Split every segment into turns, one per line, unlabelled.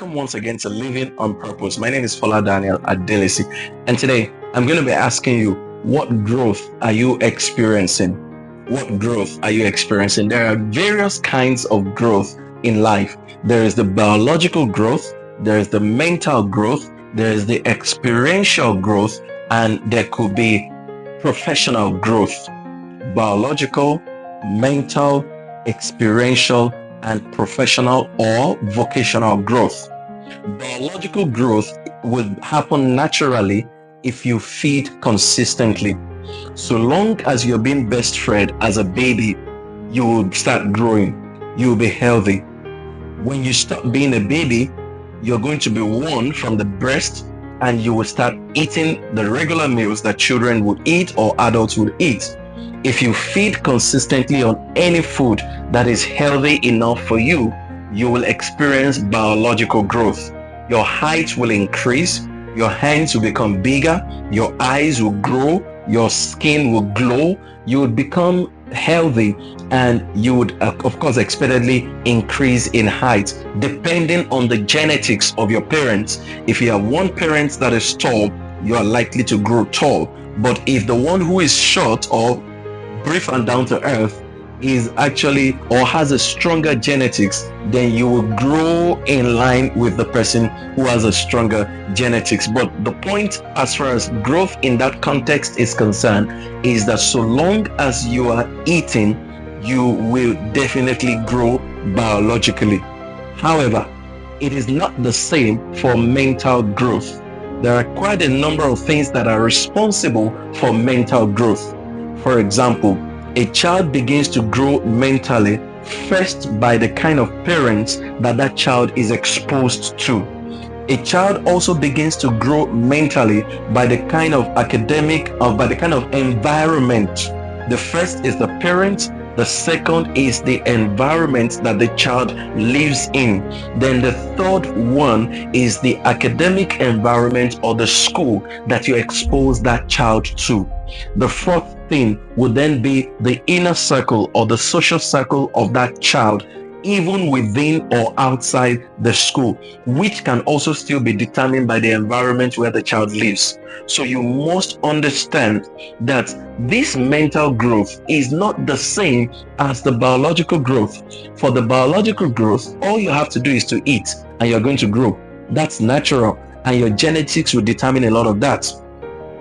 Welcome once again to Living on Purpose. My name is Fola Daniel Speaks, and today I'm going to be asking you, what growth are you experiencing? What growth are you experiencing? There are various kinds of growth in life. There is the biological growth, there is the mental growth, there is the experiential growth, and there could be professional growth. Biological, mental, experiential, and professional or vocational growth. Biological growth will happen naturally if you feed consistently. So long as you're being breastfed as a baby, you will start growing. You will be healthy. When you stop being a baby, you're going to be worn from the breast and you will start eating the regular meals that children would eat or adults would eat. If you feed consistently on any food that is healthy enough for you, you will experience biological growth. Your height will increase, your hands will become bigger, your eyes will grow, your skin will glow, you would become healthy, and you would, of course, expectedly increase in height depending on the genetics of your parents. If you have one parent that is tall, you are likely to grow tall. But if the one who is short or brief and down to earth is actually or has a stronger genetics, then you will grow in line with the person who has a stronger genetics. But the point as far as growth in that context is concerned is that so long as you are eating, you will definitely grow biologically. However, it is not the same for mental growth. There are quite a number of things that are responsible for mental growth. For example, a child begins to grow mentally first by the kind of parents that child is exposed to. A child also begins to grow mentally by the kind of by the kind of environment. The first is the parent, the second is the environment that the child lives in. Then the third one is the academic environment or the school that you expose that child to. The fourth thing would then be the inner circle or the social circle of that child, even within or outside the school, which can also still be determined by the environment where the child lives. So you must understand that this mental growth is not the same as the biological growth. For the biological growth, all you have to do is to eat and you're going to grow. That's natural, and your genetics will determine a lot of that.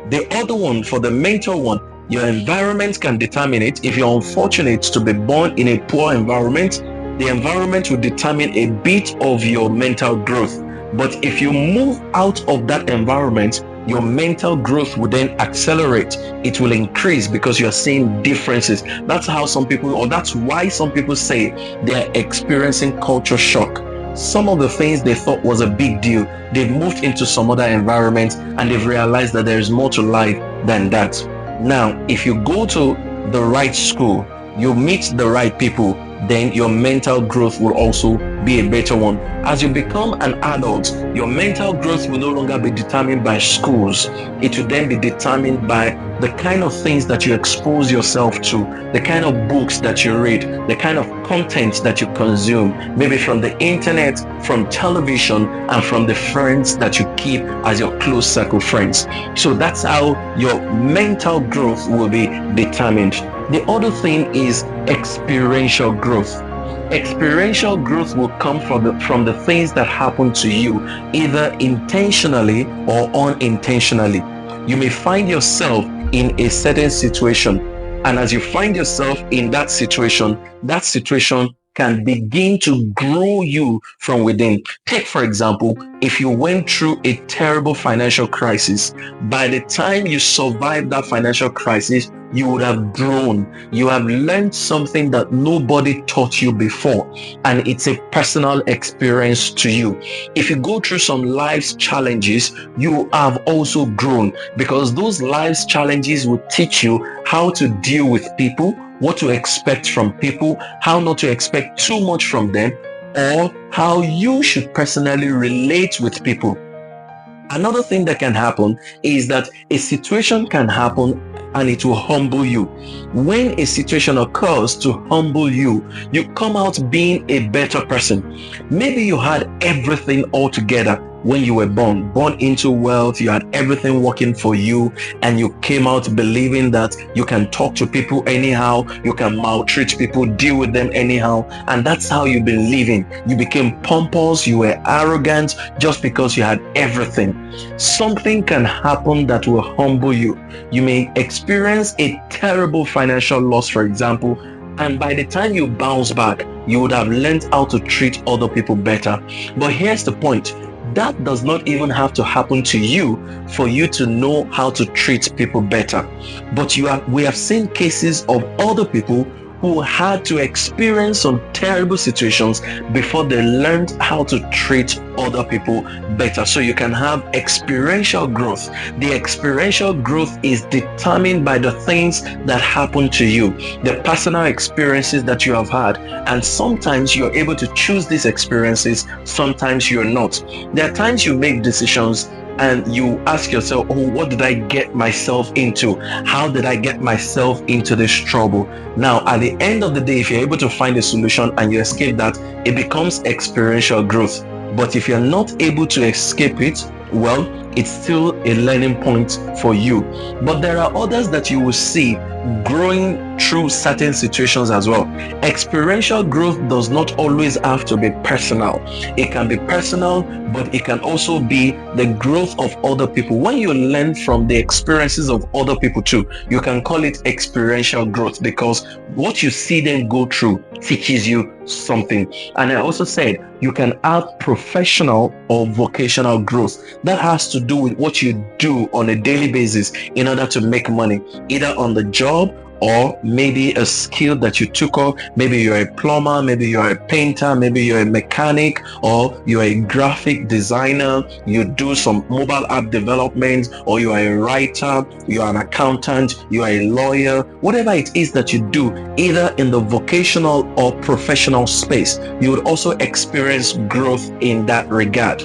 The other one, for the mental one, your environment can determine it. If you're unfortunate to be born in a poor environment, the environment will determine a bit of your mental growth. But if you move out of that environment, your mental growth will then accelerate. It will increase because you're seeing differences. That's how some people, or that's why some people say they're experiencing culture shock. Some of the things they thought was a big deal, they've moved into some other environment and they've realized that there is more to life than that. Now, if you go to the right school, you meet the right people, then your mental growth will also be a better one. As you become an adult, your mental growth will no longer be determined by schools. It will then be determined by the kind of things that you expose yourself to, the kind of books that you read, the kind of content that you consume, maybe from the internet, from television, and from the friends that you keep as your close circle friends. So that's how your mental growth will be determined. The other thing is experiential growth. Experiential growth will come from the things that happen to you, either intentionally or unintentionally. You may find yourself in a certain situation, and as you find yourself in that situation can begin to grow you from within. Take, for example, if you went through a terrible financial crisis, by the time you survived that financial crisis, you would have grown. You have learned something that nobody taught you before, and it's a personal experience to you. If you go through some life's challenges, you have also grown, because those life's challenges will teach you how to deal with people, what to expect from people, how not to expect too much from them, or how you should personally relate with people. Another thing that can happen is that a situation can happen and it will humble you. When a situation occurs to humble you, you come out being a better person. Maybe you had everything all together when you were born into wealth, you had everything working for you, and you came out believing that you can talk to people anyhow, you can maltreat people, deal with them anyhow, and that's how you've been living. You became pompous, you were arrogant just because you had everything. Something can happen that will humble you. You may experience a terrible financial loss, for example, and by the time you bounce back, you would have learned how to treat other people better. But here's the point: that does not even have to happen to you for you to know how to treat people better. But we have seen cases of other people who had to experience some terrible situations before they learned how to treat other people better. So you can have experiential growth. The experiential growth is determined by the things that happen to you, the personal experiences that you have had, and sometimes you're able to choose these experiences, sometimes you're not. There are times you make decisions and you ask yourself, oh, what did I get myself into? How did I get myself into this trouble? Now, at the end of the day, if you're able to find a solution and you escape that, it becomes experiential growth. But if you're not able to escape it, well, it's still a learning point for you. But there are others that you will see growing through certain situations as well. Experiential growth does not always have to be personal. It can be personal, but it can also be the growth of other people. When you learn from the experiences of other people too, you can call it experiential growth, because what you see them go through teaches you something. And I also said you can add professional or vocational growth. That has to do with what you do on a daily basis in order to make money, either on the job or maybe a skill that you took up. Maybe you're a plumber, maybe you're a painter, maybe you're a mechanic, or you're a graphic designer, you do some mobile app development, or you are a writer, you are an accountant, you are a lawyer. Whatever it is that you do, either in the vocational or professional space, you would also experience growth in that regard.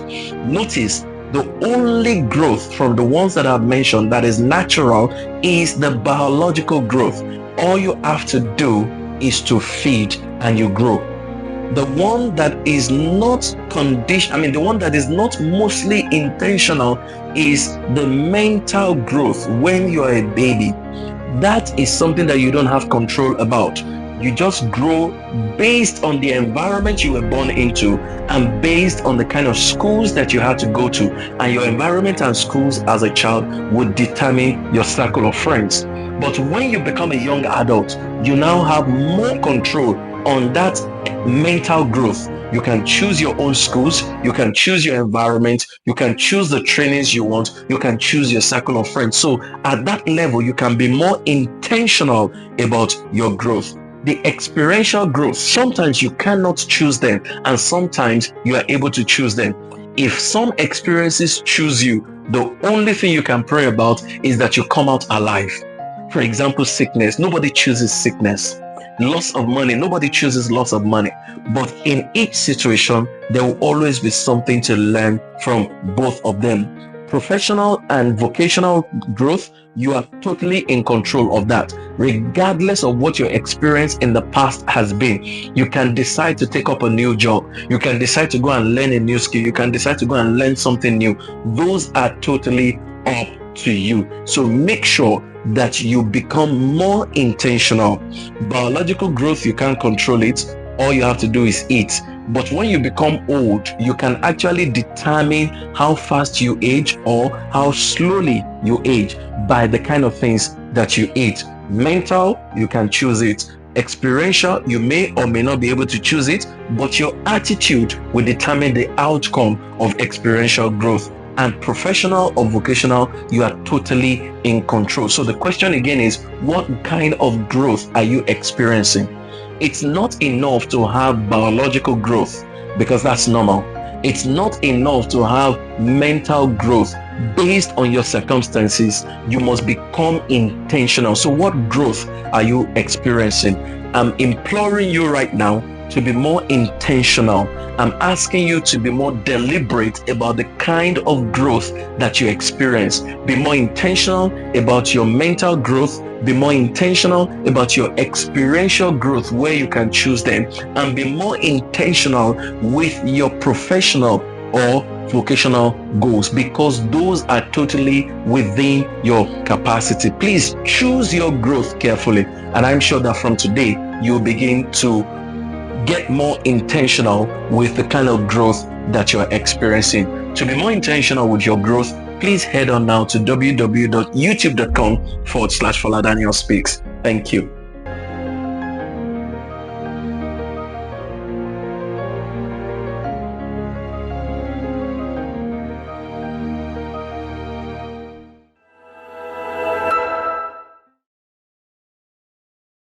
Notice the only growth from the ones that I've mentioned that is natural is the biological growth. All you have to do is to feed and you grow. The one that is not the one that is not mostly intentional is the mental growth when you're a baby. That is something that you don't have control about. You just grow based on the environment you were born into and based on the kind of schools that you had to go to. And your environment and schools as a child would determine your circle of friends. But when you become a young adult, you now have more control on that mental growth. You can choose your own schools, you can choose your environment, you can choose the trainings you want, you can choose your circle of friends. So at that level, you can be more intentional about your growth. The experiential growth, sometimes you cannot choose them and sometimes you are able to choose them. If some experiences choose you, the only thing you can pray about is that you come out alive. For example, sickness. Nobody chooses sickness. Loss of money. Nobody chooses loss of money. But in each situation, there will always be something to learn from both of them. Professional and vocational growth, you are totally in control of that. Regardless of what your experience in the past has been, you can decide to take up a new job. You can decide to go and learn a new skill. You can decide to go and learn something new. Those are totally up to you. So make sure that you become more intentional. Biological growth, you can't control it. All you have to do is eat. But when you become old, you can actually determine how fast you age or how slowly you age by the kind of things that you eat. Mental, you can choose it. Experiential, you may or may not be able to choose it, but your attitude will determine the outcome of experiential growth. And professional or vocational, you are totally in control. So the question again is, what kind of growth are you experiencing? It's not enough to have biological growth because that's normal. It's not enough to have mental growth based on your circumstances. You must become intentional. So what growth are you experiencing? I'm imploring you right now, to be more intentional. I'm asking you to be more deliberate about the kind of growth that you experience. Be more intentional about your mental growth. Be more intentional about your experiential growth where you can choose them. And be more intentional with your professional or vocational goals, because those are totally within your capacity. Please choose your growth carefully, and I'm sure that from today you'll begin to get more intentional with the kind of growth that you're experiencing. To be more intentional with your growth, please head on now to www.youtube.com/Fola Daniel Speaks. Thank you.